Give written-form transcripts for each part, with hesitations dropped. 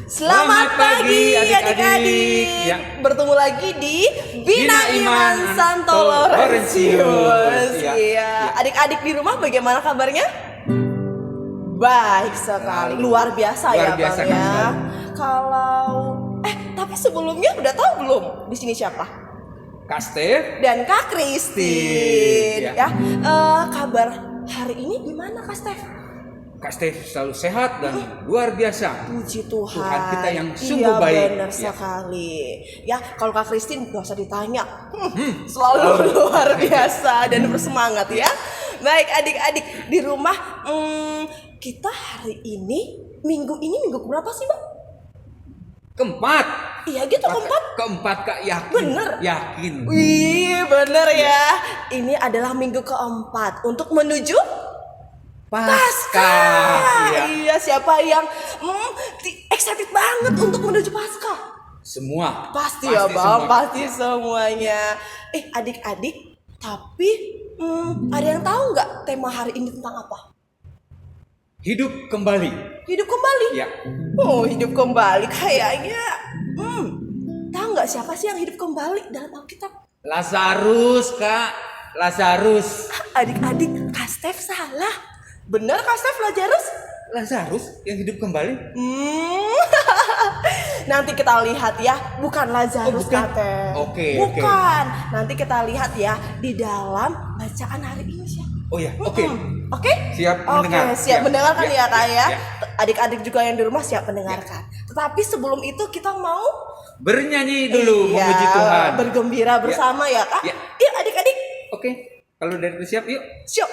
Selamat pagi adik-adik. Ya. Bertemu lagi di Bina Iman Santo Laurentius. Ya. Iya. Adik-adik di rumah bagaimana kabarnya? Baik sekali. Luar biasa ya, Luar biasa, Bang ya. Kak. Kalau tapi sebelumnya udah tahu belum di sini siapa? Kak Stef Dan Kak Christine. Iya. Ya. Kabar hari ini gimana Kak Stef? Kak Stef selalu sehat dan luar biasa. Puji Tuhan. Tuhan kita yang sungguh iya, baik. Benar Ya. sekali. Ya, kalau Kak Christine gak usah ditanya. Selalu luar biasa dan bersemangat ya. Baik adik-adik di rumah, kita hari ini minggu berapa sih, Bang? Keempat. Iya gitu, keempat. Keempat, Kak, yakin. Bener. Yakin. Wih, bener ya. Ini adalah minggu keempat untuk menuju Paskah. Iya. Iya, siapa yang excited banget untuk menuju Paskah? Semua. Pasti ya Bang, semua. pasti semuanya. Adik-adik, tapi ada yang tahu nggak tema hari ini tentang apa? Hidup kembali. Hidup kembali. Ya. Oh, hidup kembali kayaknya. Tahu nggak siapa sih yang hidup kembali dalam Alkitab? Lazarus, Kak. Lazarus. Adik-adik, Kak Stef salah. Bener Kak Stef, Lazarus? Lazarus yang hidup kembali? Nanti kita lihat ya, bukan Lazarus bukan. Kak. Oke. Bukan. Nanti kita lihat ya di dalam bacaan hari ini siapa. Oh ya, oke. Oke? Siap Oke, mendengar. siap mendengarkan ya Kak ya. Ya. Adik-adik juga yang di rumah siap mendengarkan. Tetapi sebelum itu kita mau Bernyanyi dulu, iya, memuji Tuhan. bergembira bersama ya Kak. Ya. Yuk adik-adik, Oke, kalau dari itu siap, yuk. siap.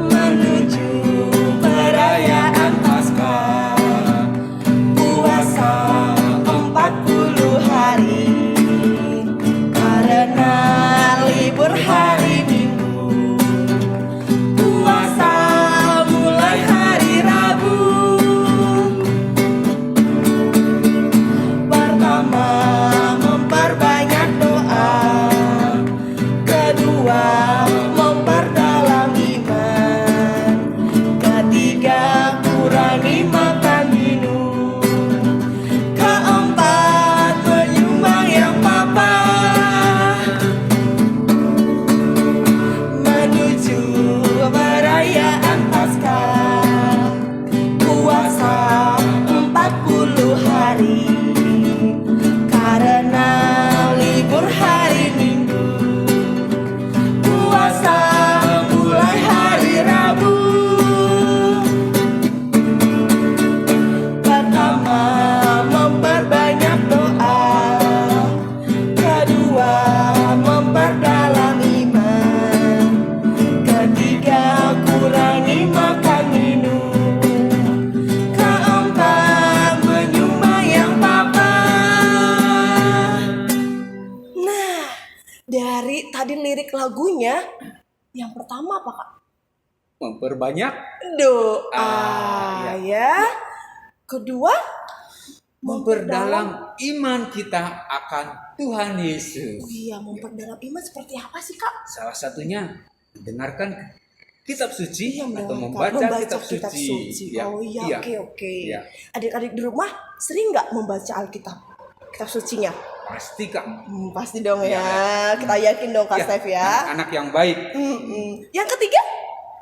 Menuju perayaan Paskah, puasa 40 hari, karena libur hari Minggu, puasa mulai hari Rabu. Pertama memperbanyak doa, kedua memperdalam iman, ketiga kurangi makan minum, keempat menyumbang yang papa. Menuju perayaan Paskah, puasa 40 hari, karena libur hari Minggu, puasa mulai hari Rabu. Pertama memperbanyak doa, kedua memperdalam iman, ketiga kurangi makan minum, keempat menyumbang yang papa. Nah, dari tadi lirik lagunya, yang pertama apa Kak? Memperbanyak. Doa Iya. ya. Kedua, Memperdalam iman kita akan Tuhan Yesus. Iya, memperdalam iman seperti apa sih Kak? Salah satunya mendengarkan kitab suci Iya, atau membaca membaca kitab suci. Ya, oh iya, Iya. oke. Iya. Adik-adik di rumah sering nggak membaca Alkitab? Kitab sucinya? Pasti, Kak. Pasti dong ya. Iya. Kita yakin dong Kak Ya, Stef ya. anak yang baik. Yang ketiga,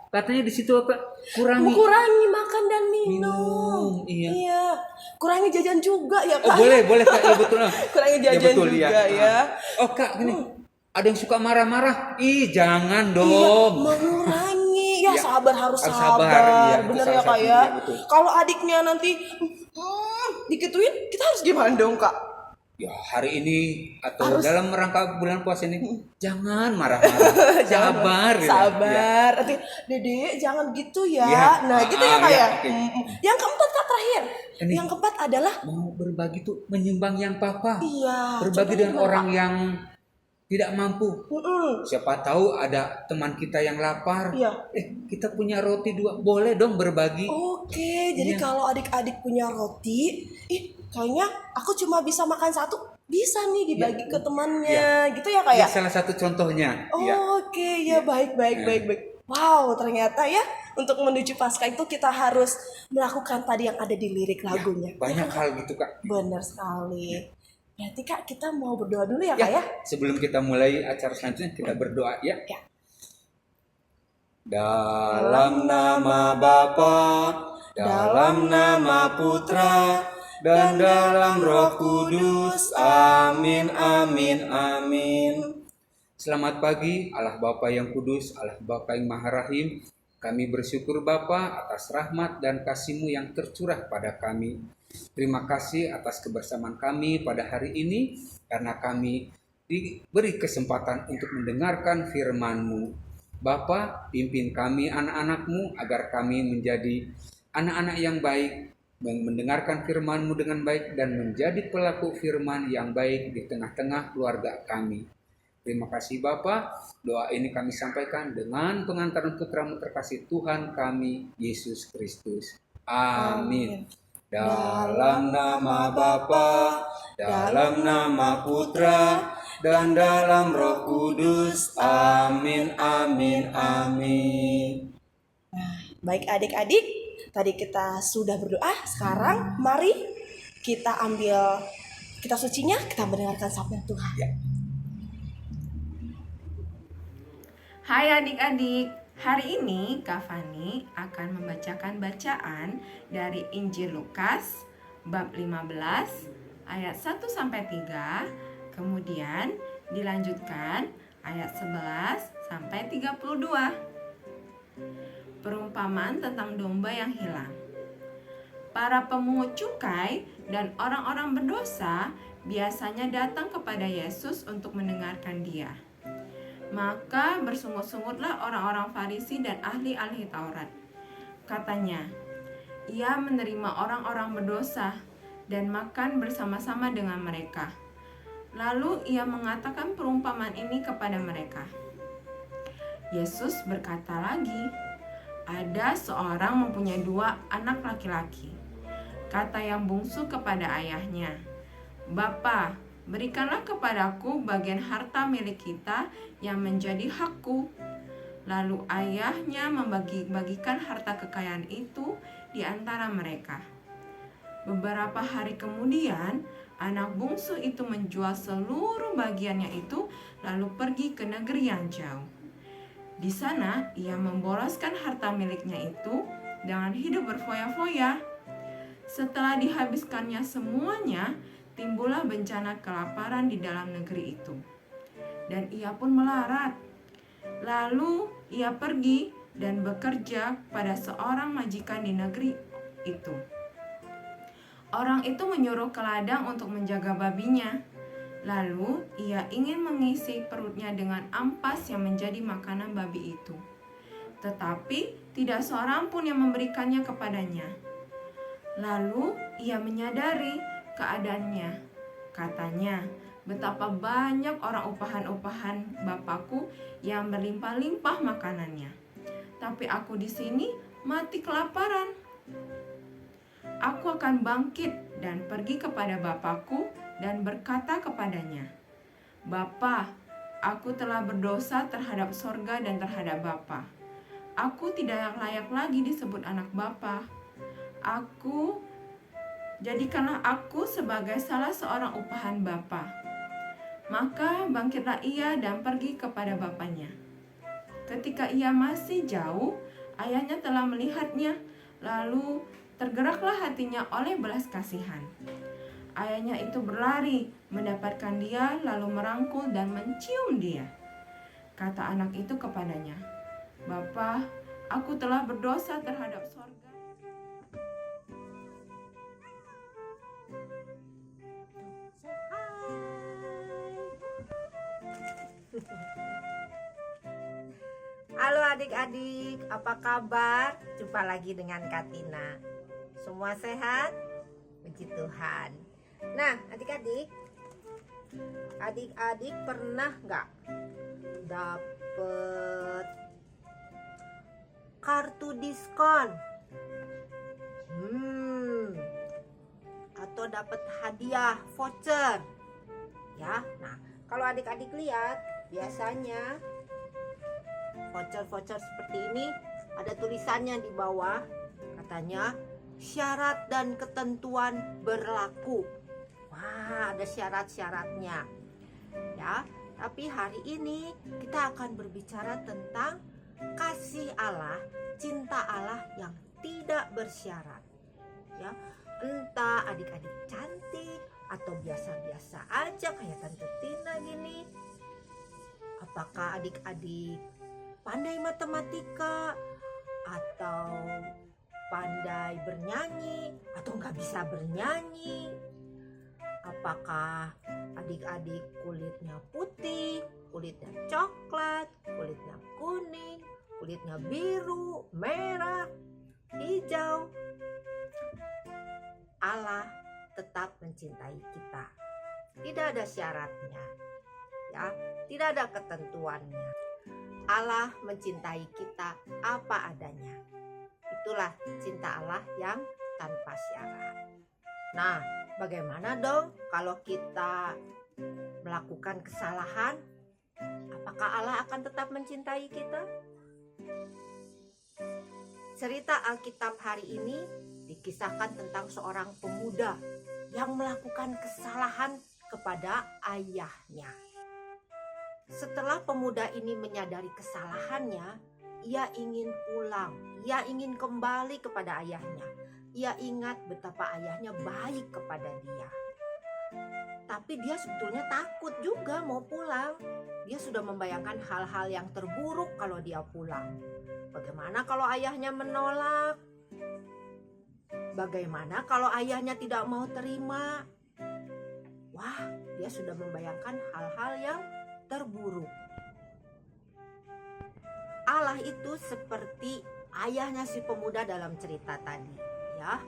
Katanya di situ apa? Kurangi. mengurangi makan dan minum. Iya. Kurangi jajan juga ya Oh, Kak. boleh Kak, ya betul. Kurangi Ya, jajan betul, juga ya. Oh, Kak, gini. Ada yang suka marah-marah. Ih, jangan Iya, dong. mengurangi ya, Ya, sabar harus harus sabar, sabar. Iya, itu bener salah ya Kak satunya, ya. betul. Kalau adiknya nanti dikituin, kita harus gimana dong Kak? Ya, hari ini atau Harus- dalam rangka bulan puasa ini jangan marah-marah. Sabar. gitu. Ya. Sabar. Nanti Dede jangan gitu ya. Iya. Nah, gitu ya Kak Iya, ya. oke. Yang keempat Kak terakhir. Ini. Yang keempat adalah Mau berbagi tuh menyumbang yang papa. iya. Berbagi coba dengan gimana, orang Kak? yang tidak mampu. Siapa tahu ada teman kita yang lapar. Iya. Kita punya roti 2. Boleh dong berbagi. Oke, jadi Iya. kalau adik-adik punya roti, kayaknya aku cuma bisa makan 1. bisa nih dibagi Ya. ke temannya gitu ya Kak ya? Salah satu contohnya. Ya. Oke, ya baik. Wow, ternyata ya untuk menuju Paskah itu kita harus melakukan tadi yang ada di lirik lagunya. Banyak hal gitu Kak. Benar sekali. Berarti Kak kita mau berdoa dulu ya Kak ya? Sebelum kita mulai acara selanjutnya kita berdoa ya. Ya. Dalam nama Bapa, dalam nama Putra, dan dalam Roh Kudus. Amin, amin, amin. Selamat pagi, Allah Bapa yang kudus, Allah Bapa yang Maha Rahim. Kami bersyukur Bapa atas rahmat dan kasih-Mu yang tercurah pada kami. Terima kasih atas kebersamaan kami pada hari ini, karena kami diberi kesempatan untuk mendengarkan firman-Mu. Bapa, pimpin kami anak-anak-Mu agar kami menjadi anak-anak yang baik, mendengarkan firman-Mu dengan baik dan menjadi pelaku firman yang baik di tengah-tengah keluarga kami. Terima kasih Bapa. Doa ini kami sampaikan dengan pengantaran Putra-Mu terkasih Tuhan kami, Yesus Kristus. Amin. Dalam nama Bapa, dalam nama Putra, dan dalam Roh Kudus. Amin, amin, amin. Baik adik-adik, tadi kita sudah berdoa. Sekarang mari kita ambil kitab sucinya, kita mendengarkan sabda Tuhan. Ya. Hai adik-adik, hari ini Kak Fani akan membacakan bacaan dari Injil Lukas bab 15 ayat 1-3, kemudian dilanjutkan ayat 11-32. Perumpamaan tentang domba yang hilang. Para pemungut cukai dan orang-orang berdosa biasanya datang kepada Yesus untuk mendengarkan Dia. Maka bersungut-sungutlah orang-orang Farisi dan ahli-ahli Taurat. Katanya, ia menerima orang-orang berdosa dan makan bersama-sama dengan mereka. Lalu ia mengatakan perumpamaan ini kepada mereka. Yesus berkata lagi, ada seorang mempunyai 2 anak laki-laki. Kata yang bungsu kepada ayahnya, Bapa, berikanlah kepadaku bagian harta milik kita yang menjadi hakku. Lalu ayahnya membagi-bagikan harta kekayaan itu di antara mereka. Beberapa hari kemudian, anak bungsu itu menjual seluruh bagiannya itu lalu pergi ke negeri yang jauh. Di sana ia memboroskan harta miliknya itu dengan hidup berfoya-foya. Setelah dihabiskannya semuanya, timbullah bencana kelaparan di dalam negeri itu. Dan ia pun melarat. Lalu ia pergi dan bekerja pada seorang majikan di negeri itu. Orang itu menyuruh ke ladang untuk menjaga babinya. Lalu ia ingin mengisi perutnya dengan ampas yang menjadi makanan babi itu. Tetapi tidak seorang pun yang memberikannya kepadanya. Lalu ia menyadari keadaannya. Katanya, betapa banyak orang upahan-upahan Bapakku yang berlimpah-limpah makanannya. Tapi aku di sini mati kelaparan. Aku akan bangkit dan pergi kepada Bapakku dan berkata kepadanya, Bapa, aku telah berdosa terhadap sorga dan terhadap Bapa. Aku tidak layak lagi disebut anak Bapa. Jadikanlah aku sebagai salah seorang upahan Bapa. Maka bangkitlah ia dan pergi kepada bapaknya. Ketika ia masih jauh, ayahnya telah melihatnya, lalu tergeraklah hatinya oleh belas kasihan. Ayahnya itu berlari, mendapatkan dia, lalu merangkul dan mencium dia. Kata anak itu kepadanya, Bapa, aku telah berdosa terhadap sorga. Halo adik-adik, apa kabar? Jumpa lagi dengan Katina. Semua sehat? Puji Tuhan. Nah, adik-adik pernah nggak dapet kartu diskon? Atau dapat hadiah voucher? Ya, nah kalau adik-adik lihat biasanya voucher-voucher seperti ini ada tulisannya di bawah, katanya syarat dan ketentuan berlaku. Wah, ada syarat-syaratnya ya. Tapi hari ini kita akan berbicara tentang kasih Allah, cinta Allah yang tidak bersyarat ya. Entah adik-adik cantik atau biasa-biasa aja kayak Tante Tina gini. Apakah adik-adik pandai matematika atau pandai bernyanyi atau nggak bisa bernyanyi? Apakah adik-adik kulitnya putih, kulitnya coklat, kulitnya kuning, kulitnya biru, merah, hijau? Allah tetap mencintai kita. Tidak ada syaratnya. Ya, tidak ada ketentuannya. Allah mencintai kita apa adanya. Itulah cinta Allah yang tanpa syarat. Nah, bagaimana dong kalau kita melakukan kesalahan? Apakah Allah akan tetap mencintai kita? Cerita Alkitab hari ini dikisahkan tentang seorang pemuda yang melakukan kesalahan kepada ayahnya. Setelah pemuda ini menyadari kesalahannya, ia ingin pulang, ia ingin kembali kepada ayahnya. Ia ingat betapa ayahnya baik kepada dia. Tapi dia sebetulnya takut juga mau pulang. Dia sudah membayangkan hal-hal yang terburuk kalau dia pulang. Bagaimana kalau ayahnya menolak? Bagaimana kalau ayahnya tidak mau terima? Wah, dia sudah membayangkan hal-hal yang terburuk. Allah itu seperti ayahnya si pemuda dalam cerita tadi. Ya,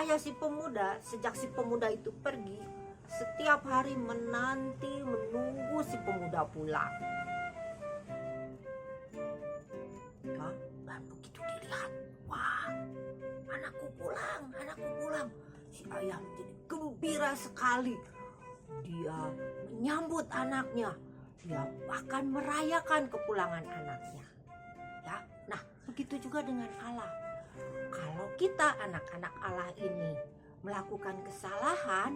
ayah si pemuda sejak si pemuda itu pergi, setiap hari menunggu si pemuda pulang. Ya, dan begitu dilihat, wah, anakku pulang. Si ayah menjadi gembira sekali. Dia menyambut anaknya, dia bahkan merayakan kepulangan anaknya. Ya, nah begitu juga dengan Allah. Kalau kita anak-anak Allah ini melakukan kesalahan,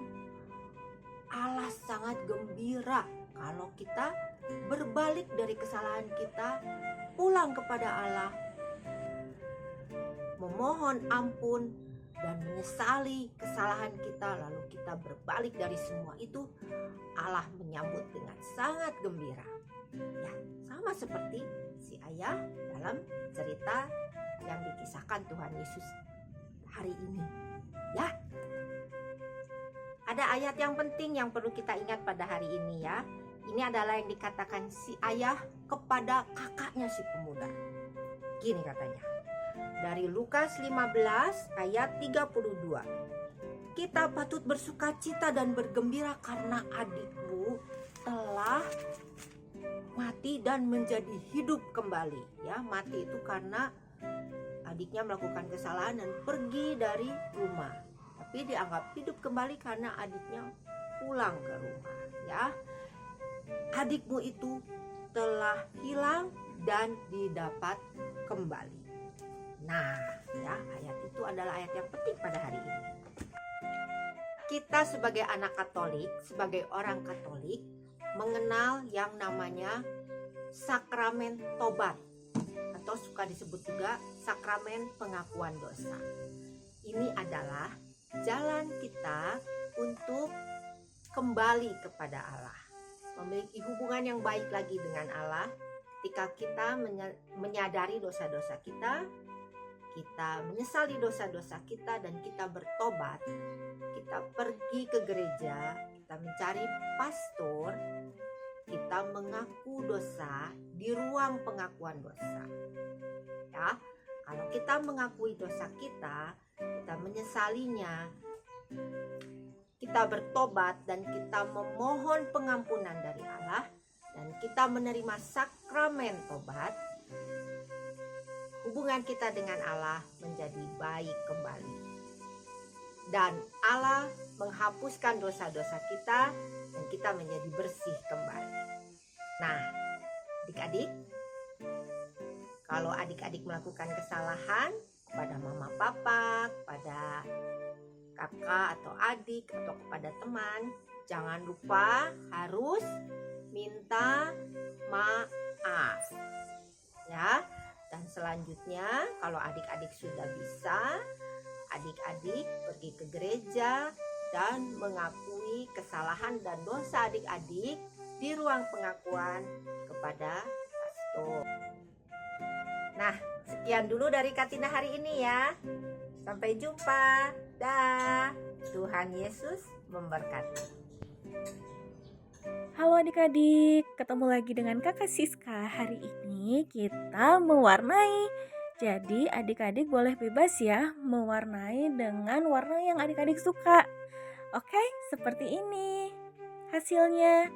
Allah sangat gembira kalau kita berbalik dari kesalahan kita, pulang kepada Allah, memohon ampun dan menyesali kesalahan kita, lalu kita berbalik dari semua itu. Allah menyambut dengan sangat gembira. Ya, sama seperti si ayah dalam cerita yang dikisahkan Tuhan Yesus hari ini. Ya, ada ayat yang penting yang perlu kita ingat pada hari ini ya. Ini adalah yang dikatakan si ayah kepada kakaknya si pemuda. Gini katanya, dari Lukas 15 ayat 32. Kita patut bersukacita dan bergembira karena adikmu telah mati dan menjadi hidup kembali. Ya, mati itu karena adiknya melakukan kesalahan dan pergi dari rumah. Tapi dianggap hidup kembali karena adiknya pulang ke rumah. Ya, adikmu itu telah hilang dan didapat kembali. Nah, ya, ayat itu adalah ayat yang penting pada hari ini. Kita sebagai anak Katolik, sebagai orang Katolik, mengenal yang namanya sakramen tobat, atau suka disebut juga sakramen pengakuan dosa. Ini adalah jalan kita untuk kembali kepada Allah, memiliki hubungan yang baik lagi dengan Allah. Ketika kita menyadari dosa-dosa kita menyesali dosa-dosa kita dan kita bertobat, kita pergi ke gereja, kita mencari pastor, kita mengaku dosa di ruang pengakuan dosa. Ya, kalau kita mengakui dosa kita menyesalinya, kita bertobat dan kita memohon pengampunan dari Allah, dan kita menerima sakramen tobat, hubungan kita dengan Allah menjadi baik kembali. Dan Allah menghapuskan dosa-dosa kita dan kita menjadi bersih kembali. Nah, adik-adik, kalau adik-adik melakukan kesalahan kepada mama papa, kepada kakak atau adik atau kepada teman, jangan lupa harus minta maaf. Ya. Dan selanjutnya, kalau adik-adik sudah bisa, adik-adik pergi ke gereja dan mengakui kesalahan dan dosa adik-adik di ruang pengakuan kepada pastor. Nah, sekian dulu dari Katina hari ini ya. Sampai jumpa. Dah. Tuhan Yesus memberkati. Halo adik-adik, ketemu lagi dengan Kakak Siska. Hari ini kita mewarnai. Jadi adik-adik boleh bebas ya mewarnai dengan warna yang adik-adik suka. Oke, seperti ini hasilnya.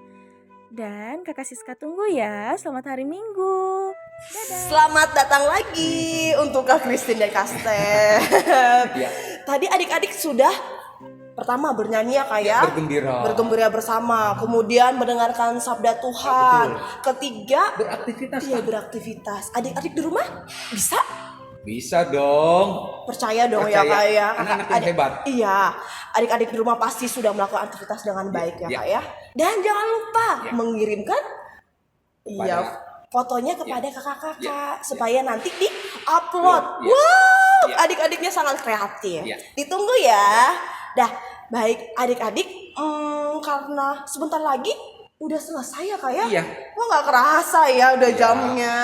Dan Kakak Siska tunggu ya. Selamat hari Minggu. Dadah. Selamat datang lagi untuk Kak Christine dan Kak Steph. Ya, Tadi adik-adik sudah pertama bernyanyi ya Kak ya, bergembira bersama, kemudian mendengarkan sabda Tuhan, ketiga beraktivitas. iya beraktivitas. Adik-adik di rumah bisa Bisa dong. percaya dong ya Kak ya. Anak-anak yang hebat. Iya, adik-adik di rumah pasti sudah melakukan aktivitas dengan baik ya Ya. Kak ya. Dan jangan lupa Ya. mengirimkan iya fotonya kepada kakak-kakak supaya nanti di-upload. Ya. Wow, Ya. adik-adiknya sangat kreatif. Ya. Ditunggu ya. Dah, baik adik-adik, karena sebentar lagi udah selesai ya Kak ya. Iya. Wah, nggak kerasa ya udah jamnya.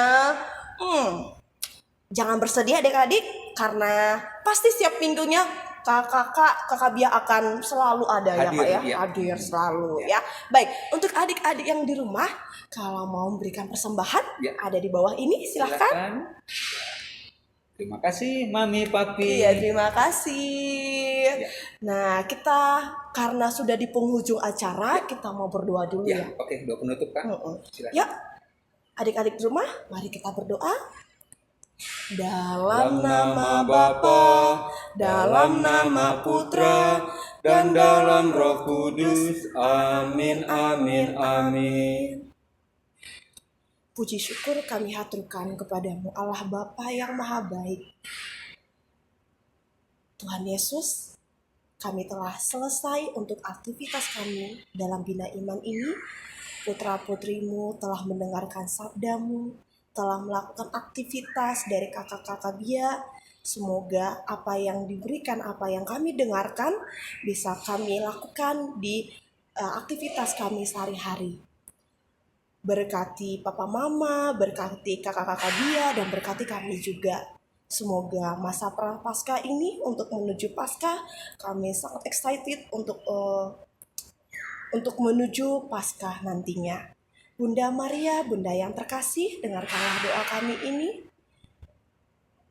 Jangan bersedih adik-adik karena pasti setiap minggunya kakak Bia akan selalu ada ya Hadir, Kak ya, iya. hadir selalu ya. Baik, untuk adik-adik yang di rumah kalau mau memberikan persembahan Ya. ada di bawah ini, silahkan. Silakan. Terima kasih Mami Papi. Iya, terima kasih. Ya. Nah, kita karena sudah di penghujung acara, kita mau berdoa dulu Ya, ya. oke, doa penutup kan. Silakan. Yuk, adik-adik di rumah, mari kita berdoa. Dalam nama Bapa, dalam nama Putra, dan dalam Roh Kudus. Amin, amin, amin. Puji syukur kami haturkan kepadamu Allah Bapa yang Maha Baik. Tuhan Yesus, kami telah selesai untuk aktivitas kami dalam Bina Iman ini. Putra-putrimu telah mendengarkan sabdamu, telah melakukan aktivitas dari kakak-kakak Bia. Semoga apa yang diberikan, apa yang kami dengarkan bisa kami lakukan di aktivitas kami sehari-hari. Berkati papa mama, berkati kakak-kakak Bia, dan berkati kami juga. Semoga masa prapaskah ini untuk menuju Paskah, kami sangat excited untuk menuju Paskah nantinya. Bunda Maria, Bunda yang terkasih, dengarkanlah doa kami ini.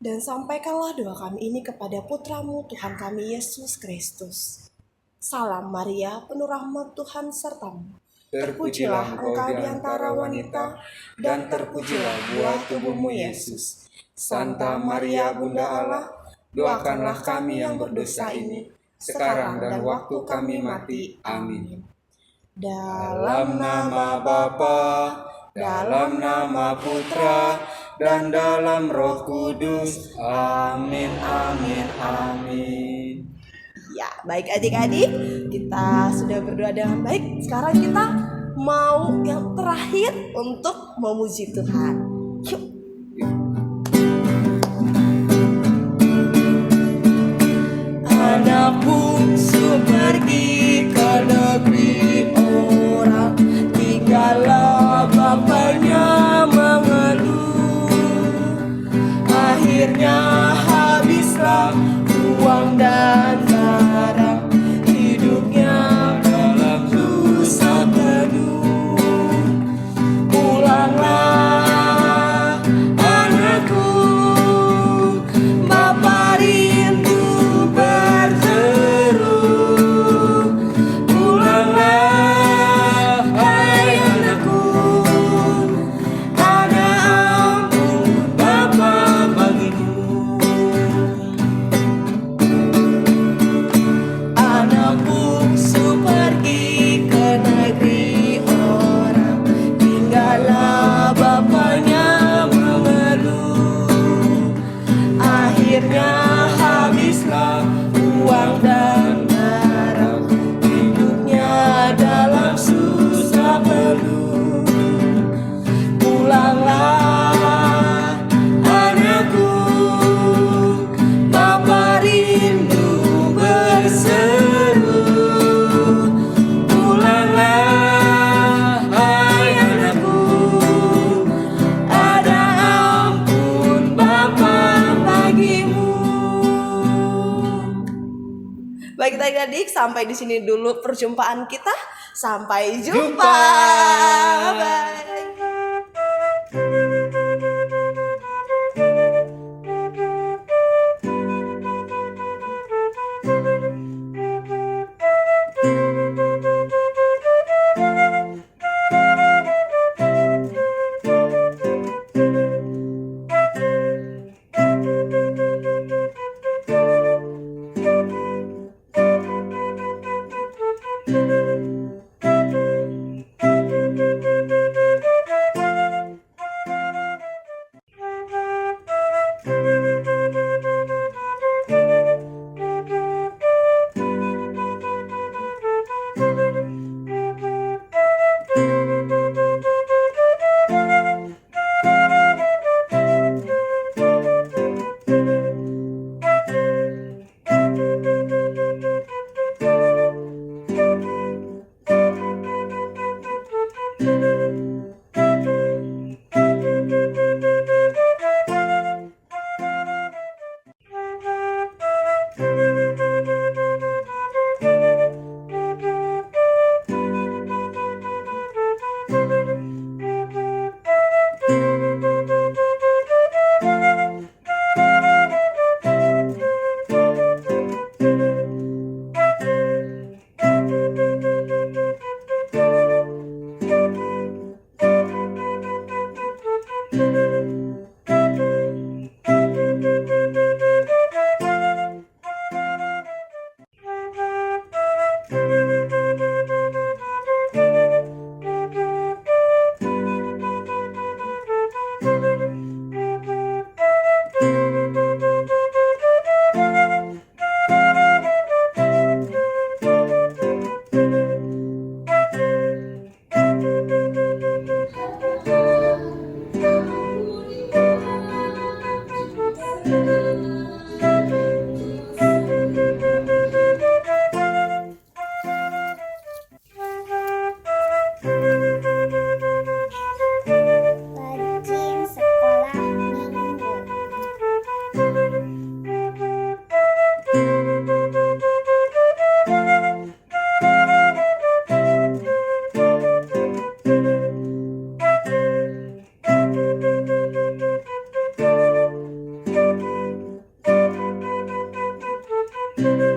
Dan sampaikanlah doa kami ini kepada putramu Tuhan kami Yesus Kristus. Salam Maria, penuh rahmat Tuhan sertamu. Terpujilah engkau di antara wanita, dan terpujilah buah tubuhmu Yesus. Santa Maria Bunda Allah, doakanlah kami yang berdosa ini, sekarang dan waktu kami mati. Amin. Dalam nama Bapa, dalam nama Putra, dan dalam Roh Kudus. Amin, amin, amin. Ya, baik adik-adik, kita sudah berdoa dengan baik. Sekarang kita mau yang terakhir untuk memuji Tuhan. Yuk. Anak bungsu pergi ke negeri orang, tinggallah bapaknya mengeluh. Akhirnya habislah uang dan barang, hidupnya dalam susah penuh. Pulanglah adik-adik, sampai di sini dulu perjumpaan kita. Sampai jumpa. Jumpa. Bye. Thank you.